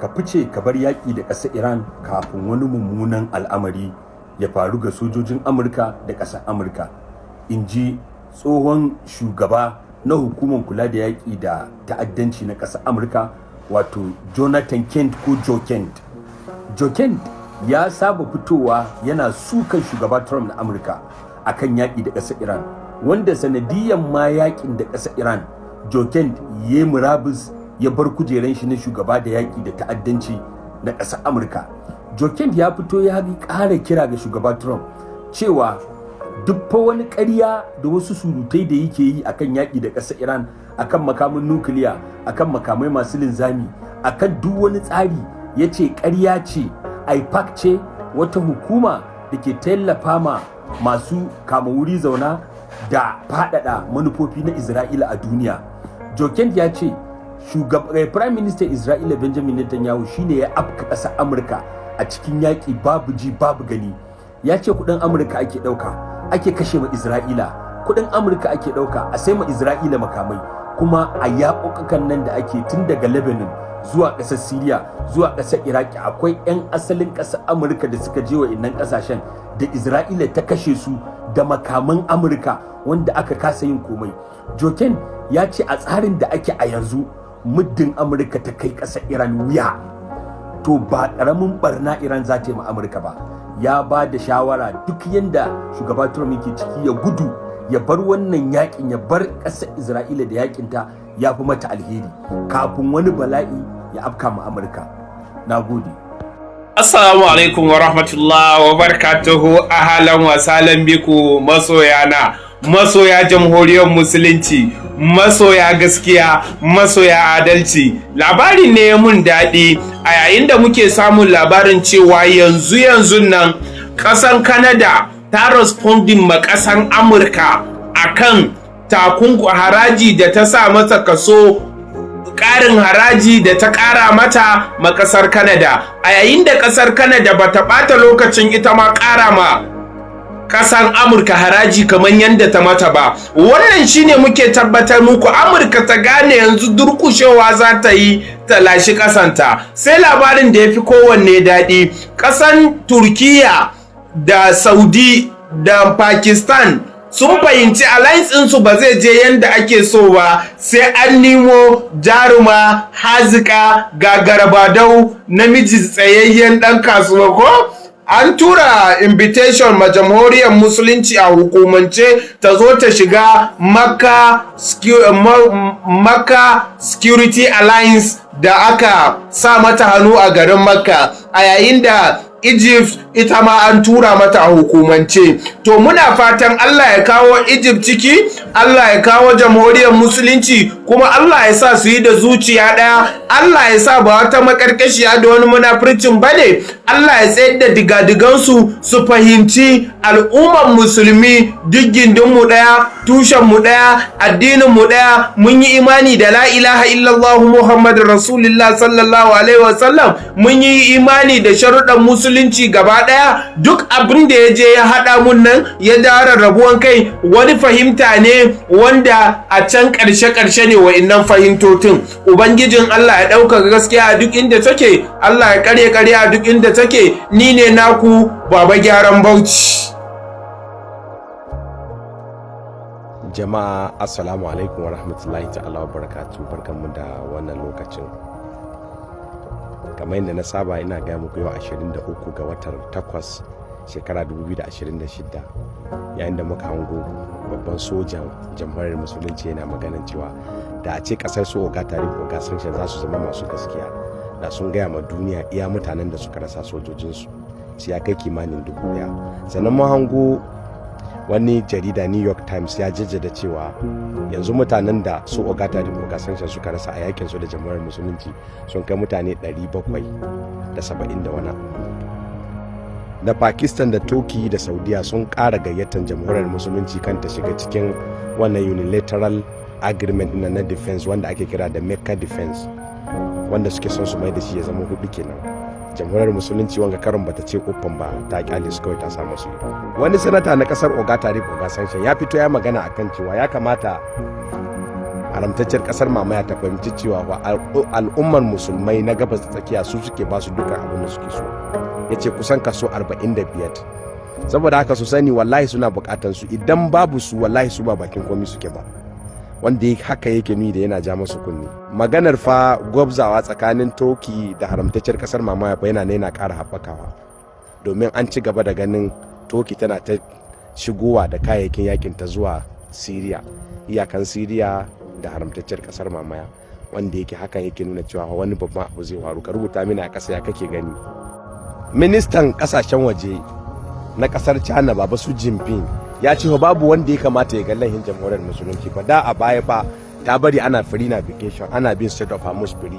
ka fice ka bar yaƙi da ƙasar Iran kafin wani mummunan al'amari ya faru ga sojojin Amurka da ƙasar Amurka, in ji tsohon shugaba na hukumar kula da yaƙi da ta'addanci na ƙasar Amurka, wato Jonathan Kent ko Joe Kent. Joe Kent ya saba fitowa yana sukan shugaba Trump na Amurka akan yaƙi da ƙasar Iran, wanda sanadiyan ma yaƙin da ƙasar Iran, Joe Kent ya murabus ya bar kujeran shi na shugaba da yaƙi da ta'addanci na ƙasar Amurka. Joe Kent ya fito ya ƙara kira ga shugaba Trump cewa duk fa wani ƙarya da wasu surutai da yake yi akan yaƙi da ƙasar Iran, akan makamin nukiliya, akan makamai masu linzami, akan duk wani tsari, ya ce ƙarya ce, IPAC ce, wata hukuma da ke tallafa ma masu kama wuri zauna da faɗaɗa manufofi na Isra'ila a duniya. Joe Kent ya ce Prime Minister Isra'ila Benjamin Netanyahu shine ya afka ƙasar Amurka a cikin yaƙi babu ji babu gani. Ya ce kuɗin Amurka ake ɗauka, ake kashe ma Isra'ila, kuɗin Amurka ake ɗauka a sai ma Isra'ila makamai, kuma a yaƙoƙakan nan da ake tun daga Lebanon zuwa ƙasar Syria zuwa ƙasar Iraki akwai 'yan asalin ƙasar Amurka da suka je wa'innan ƙasashen da Isra'ila ta kashe su da makaman Amurka wanda aka kasa yin komai. Joe Kent ya ce a tsarin da ake a yanzu, muddin Amurka ta kai ƙasar Iran wuya, to ba ƙaramin barna Iran za ta yi ma Amurka ba. Ya ba da shawara duk yanda shugaba Trump yake ciki ya gudu, ya bar wannan yakin, ya bar ƙasar Isra'ila da yakinta, ya fi mata alheri kafin wani bala'i ya afka ma Amurka. Na gode. Assalamu alaikum wa rahmatullahi wa barakatuhu, ahalan wa salam biku masoyana, masoya jamhuriyar musulunci, masoya gaskiya, masoya adalci. Labari ne mun daɗi a yayin da muke samun labarin cewa yanzu nan ƙasan Canada ta responding ma ƙasan Amurka akan haraji da ta sa mata kaso, ƙarin haraji da ta ƙara mata ma ƙasar Canada, a yayin da ƙasar Canada ba ta ɓata lokacin ita ma ƙara ma ƙasar Amurka haraji kamar yadda ta mata ba. Wannan shine muke tabbatar muku Amurka ta gane yanzu durƙushewa za ta yi ta lashi ƙasanta. Sai labarin da ya fi kowanne daɗi, ƙasan Turkiya da Saudi da Pakistan sun fahimci alliance ɗinsu ba zai je yadda ake so ba, sai an nemo jaruma hazika gagarabadau namiji tsayayyen ɗan kasuwa ko? An tura invitation ma jamhuriyar musulunci a hukumance ta zo ta shiga Makka Security Alliance da aka sa mata hannu a garin Makka, a yayin da Egypt ita ma an tura mata a hukumance. To muna fatan Allah ya kawo Egypt ciki, Allah ya kawo jamhuriyar musulunci, kuma Allah ya sa su yi da zuciya ɗaya, Allah ya sa ba wata makarkashiya da wani munafircin bane, Allah ya tsayar da digadigansu su fahimci al'umman musulmi duk gindinmu ɗaya, tushenmu ɗaya, addininmu ɗaya, mun yi imani da la ilaha illallah Muhammadur Rasulullah sallallahu alaihi wasallam, mun yi imani da sharuɗan musulunci gaba ɗaya. Duk abin da ya je ya haɗa mun nan ya dara rabuwan kai wani fahimta ne wanda a can ƙarshe ne wa'innan fahimtotin. Ubangijin Allah ya ɗaukaka gaskiya a duk inda take, Allah ya ƙarya a duk inda take. Ni ne naku Baba Gyaran Bauchi. Jama'a assalamu alaikum wa rahmatullahi ta'ala wa barakatuh, barkanmu da wannan lokacin. Kamar yadda na saba ina gaya muku yau 23 ga watan 8 shekara 2026, yayin da muka hango babban sojan jamhuriyar musulunci yana maganin cewa da a ce kasar su oga tarihi oga sanshan za su zama masu gaskiya, da sun gaya ma duniya iya mutanen da suka rasa sojojinsu su ya kai kimanin 1000. Sannan mun hango wani jarida New York Times ya jaddada cewa yanzu mutanen da su oga tarihi oga sanshan suka rasa a yakin su da jamhuriyar musulunci sun kai mutane 770 da wani. Da Pakistan da Turkey da Saudiya sun ƙara gayyatar jamhuriyar musulunci kan ta shiga cikin wannan unilateral agreement na defense wanda ake kira da Mecca defense, wanda suke son su mai da shi ya zama hudu kenan. Jamhuriyar musulunci wanga karon bata ce uffan ba, ta kyale su kawai ta samu su. Wani sanata na kasar Oga Tariq Oga Sanshan ya fito ya magana akan cewa ya kamata haramtacciyar kasar mamaya ta fahimci cewa al'ummar musulmai na gabas da tsakiya su suke ba su dukkan abin da suke so. Ya ce kusan kaso 45. Saboda haka su sani wallahi suna bukatan su, idan babu su wallahi su ba bakin komi suke ba, wanda haka yake nuni da yana ja masu kunni. Maganar fa gwabzawa tsakanin Toki da haramtacciyar kasar mamaya fa yana ƙara haɓakawa, domin an ci gaba da ganin Toki tana ta shigowa da kayayyakin yakin ta zuwa Siriya, iyakan Siriya da haramtacciyar kasar mamaya, wanda yake hakan yake nuna cewa wani babban abu zai faru. Ka rubuta mini a ƙasa ya kake gani. Ministan kasashen waje na kasar China Baba Su Jinping ya ce babu wanda ya kamata ya ga lahin jamhuriyar musulunci ba. Da a baya fa ta bari ana free navigation, ana bin state of Hormuz free,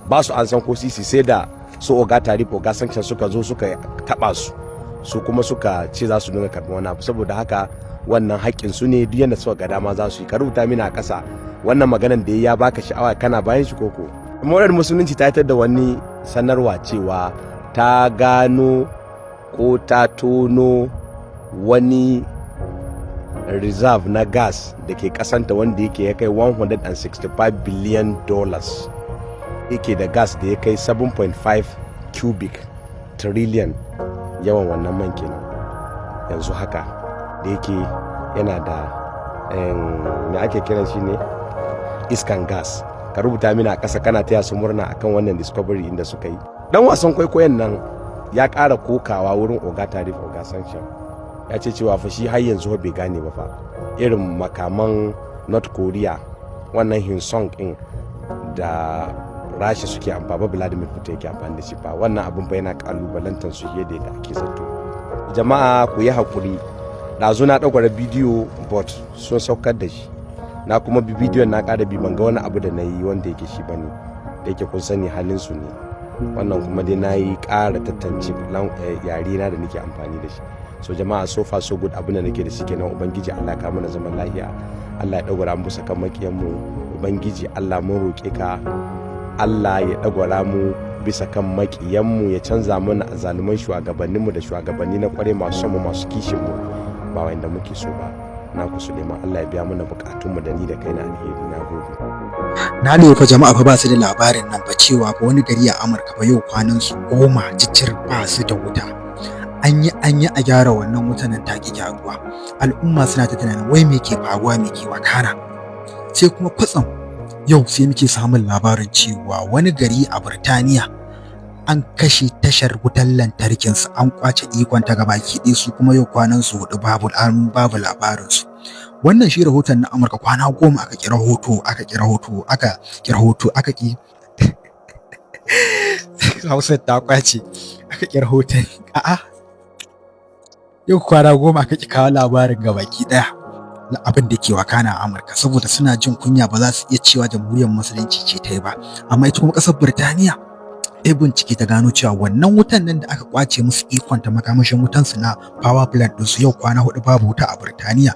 ba su an san ko sisi, sai da su oga tarif oga sanction suka zo suka taba su kuma suka ce za su dinga karɓi wani abu. Saboda haka wannan haƙƙin su ne, duk yanda suka ga dama za su yi. Ka rubuta mini a ƙasa wannan maganan da ya baka sha'awa, kana bayan shi koko. Jamhuriyar musulunci ta da wani sanarwa cewa ta gano ko ta tono wani reserve na gas da ke kasanta wanda yake ya kai $165 billion, yake da gas da ya kai 7.5 cubic trillion yawan wannan man kenan yanzu haka, da yake yana da me ake kiran shi ne, iskan gas. Ka rubuta mini a ƙasa kana taya su murna akan wannan discovery inda suka yi. Dan wasan kwaikwayon nan ya ƙara kokawa wurin oga tarif oga sanction, ya ce cewa fa shi har yanzu bai gane ba fa irin makaman North Korea, wannan Hinsong din da Rasha suke amfani, Vladimir Putin yake amfani da shi fa, wannan abin fa yana kalubalantar su yadda da ake zato. Jama'a ku yi hakuri, ɗazu na ɗaukar bidiyo but sun saukar da shi, na kuma bi bidiyon na ƙara bi, ban ga wani abu da na yi wanda yake shi bane, da yake kun sani halin su ne. Wannan kuma dai na yi ƙara tantance yare na da nake amfani da shi. So jama'a, so far so good, abin da nake da shi kenan. Ubangiji Allah ya kama na zaman lafiya, Allah ya ɗaura mu bisa kan makiyan mu. Ubangiji Allah mun roƙe ka, Allah ya ɗaura mu bisa kan makiyan mu, ya canza mana azaluman shugabannin mu da shugabanni na kware masu son mu, masu kishin mu, ba wanda muke so ba. Na ku Suleiman, Allah ya biya mana bukatun mu da ni da kai na alheri. Na gode. Na lura fa jama'a fa ba su da labarin nan ba, cewa ba wani gari a Amurka ba yau kwanan su 10 jicir ba su da wuta. An yi a gyara wannan wutan nan ta ki gyaruwa. Al'umma suna ta tunanin wai me ke faruwa, me ke wakana. Sai kuma kwatsam yau sai muke samun labarin cewa wani gari a Burtaniya an kashe tashar wutan lantarkin su, an kwace ikon ta gabaki ɗaya, su kuma yau kwanan su 4 babu labarin su. Wannan shi rahoton na Amurka, kwana 10 aka kira hoto Hausa ta kwace, aka kira hoton. Yau kwana 10 aka ki kawo labarin gabaki daya na abin da ke wakana a Amurka, saboda suna jin kunya, ba za su iya cewa jamhuriyar musulunci ce ta yi ba. Amma ita kuma kasar Burtaniya bincike ta gano cewa wannan wutan nan da aka kwace musu ikon ta, makamashin wutan su na power plant din su, yau kwana 4 babu wuta a Burtaniya.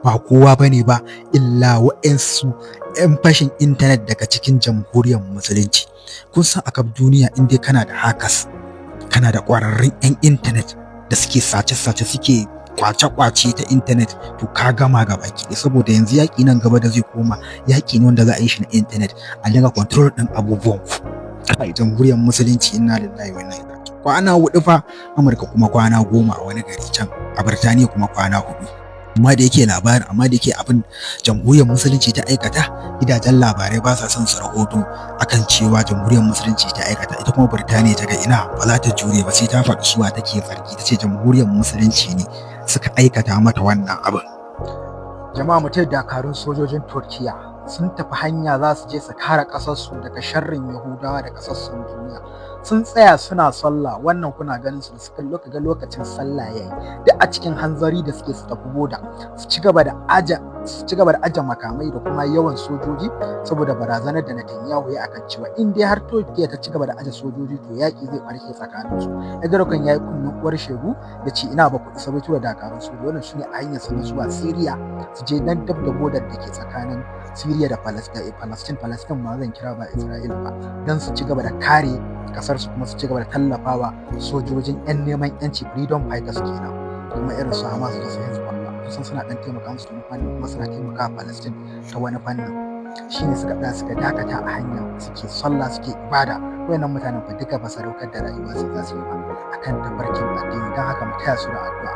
Ba kowa bane ba illa wa'ansu 'yan fashin intanet daga cikin jamhuriyar musulunci. Kun san a kaf duniya in dai kana da hackers, kana da ƙwararrun 'yan intanet da suke sace-sace, suke kwace-kwace ta intanet, to ka gama gaba ki, saboda yanzu yaƙi nan gaba da zai koma yaƙi ne wanda za a yi shi na intanet, a dinga control ɗin abubuwan ku. Kai jamhuriyar musulunci, inna lillahi wa inna ilaihi raji'un. Kwana 4 fa, Amurka kuma kwana 10 a wani gari can, a Burtaniya kuma kwana 4. Amma da yake abin jamhuriyar musulunci ta aikata, gidajen labarai ba sa son su rahoto akan cewa jamhuriyar musulunci ta aikata. Ita kuma Burtaniya ta ga ina ba za ta jure ba, sai ta faɗi suwa take zargi, ta ce jamhuriyar musulunci ne suka aikata mata wannan abin. Jama'a, mutai dakarun sojojin Turkiya sun tafi hanya za su je su kare ƙasarsu daga sharrin Yahudawa da ƙasassun duniya. Sun tsaya suna sallah, wannan kuna ganin su suka ga lokacin sallah yayi, duk a cikin hanzari da suke su tafi boda, su ci gaba da aje makamai da kuma yawan sojoji, saboda barazanar da Netanyahu ya akan cewa in dai har Turkiya ta ci gaba da aje sojoji to yaki zai barke tsakanin su. Erdogan yayi kunnen uwar shegu da ce ina ba ku isa ba tura dakarun sojoji, wannan shine a hanyar su zuwa Syria, su je nan dab da bodar da ke tsakanin Syria da Palestine ma zan kira ba Isra'ila ba, dan su ci gaba da kare kasar su, kuma su ci gaba da tallafawa sojojin 'yan neman 'yanci freedom fighters kenan, kuma irin su Hamas da su Hezbollah. kusan suna dan taimaka musu ta wani fannin kuma suna taimaka Palestine ta wani fannin shine suka tsaya suka dakata a hanya suke sallah suke ibada wayannan mutanen fa duka ba sadaukar da rayuwa su za su yi ba akan tafarkin addini dan haka mu taya su da addu'a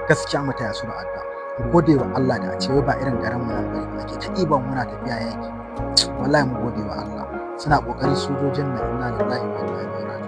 gaskiya mu taya su da addu'a mu gode wa Allah da a ce wai ba irin garin mu nan bane ake ta ɗiban muna tafiya yaki wallahi mu gode wa Allah suna kokari sojojin nan inna lillahi wa inna ilaihi raji'un